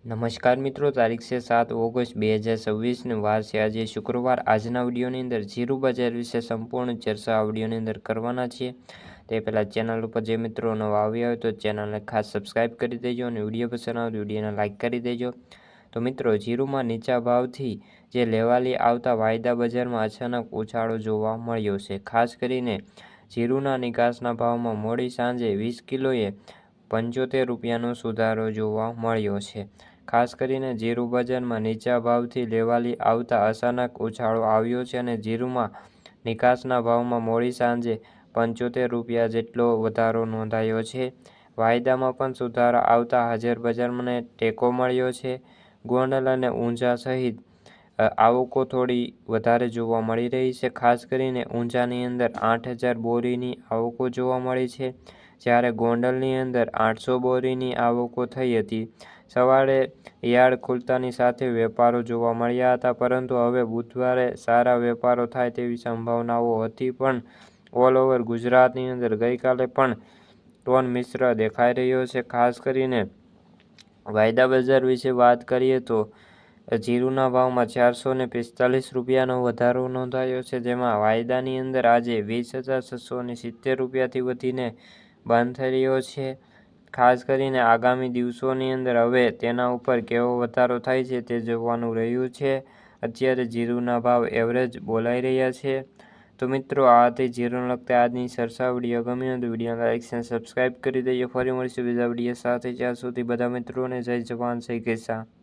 નમસ્કાર મિત્રો, તારીખ છે 7 ઓગસ્ટ 2026 વાર છે આજે શુક્રવાર। આજના વિડીયોની અંદર જીરું બજાર વિશે સંપૂર્ણ ચર્ચા આ વિડીયોની અંદર કરવાના છીએ। તે પહેલાં ચેનલ ઉપર જે મિત્રો નવા આવ્યા હોય તો ચેનલને ખાસ સબસ્ક્રાઈબ કરી દેજો અને વિડીયો પસંદ આવે તો વિડીયોને લાઇક કરી દેજો। તો મિત્રો, જીરુમાં નીચા ભાવથી જે લેવાલી આવતા વાયદા બજારમાં અચાનક ઉછાળો જોવા મળ્યો છે। ખાસ કરીને જીરુના નિકાસના ભાવમાં મોડી સાંજે 20 કિલોએ 75 રૂપિયાનો સુધારો જોવા મળ્યો છે। ખાસ કરીને જીરું બજારમાં નીચા ભાવથી લેવાલી આવતા અચાનક ઉછાળો આવ્યો છે અને જીરુમાં નિકાસના ભાવમાં મોડી સાંજે 75 રૂપિયા જેટલો વધારો નોંધાયો છે। વાયદામાં પણ સુધારો આવતા હાજર બજારને ટેકો મળ્યો છે। ગોંડલ અને ઊંઝા સહિત આવકો થોડી વધારે જોવા મળી રહી છે। ખાસ કરીને ઊંઝાની અંદર 8000 બોરીની આવકો જોવા મળી છે, જ્યારે ગોંડલની અંદર 800 બોરીની આવકો થઈ હતી। સવારે યાર્ડ ખુલતાની સાથે વેપારો જોવા મળ્યા હતા, પરંતુ હવે બુધવારે સારા વેપારો થાય તેવી સંભાવનાઓ હતી, પણ ઓલ ઓવર ગુજરાતની અંદર ગઈકાલે પણ ટોન મિશ્ર દેખાઈ રહ્યો છે। ખાસ કરીને વાયદા બજાર વિશે વાત કરીએ તો જીરુના ભાવમાં 445 રૂપિયાનો વધારો નોંધાયો છે, જેમાં વાયદાની અંદર આજે 20,670 રૂપિયાથી વધીને બંધ થઈ રહ્યો છે। ખાસ કરીને આગામી દિવસોની અંદર હવે તેના ઉપર કેવો વધારો થાય છે તે જોવાનું રહ્યું છે। અત્યારે જીરુના ભાવ એવરેજ બોલાઈ રહ્યા છે। તો મિત્રો, આ હતી જીરુને લગતા આજની ચર્ચા। વિડીયો ગમ્યો તો વિડીયોને લાઇક અને સબસ્ક્રાઈબ કરી દેજો। ફરી મળીશું બીજા વિડીયો સાથે, ત્યાં સુધી બધા મિત્રોને જય જવાન જય કિસાન।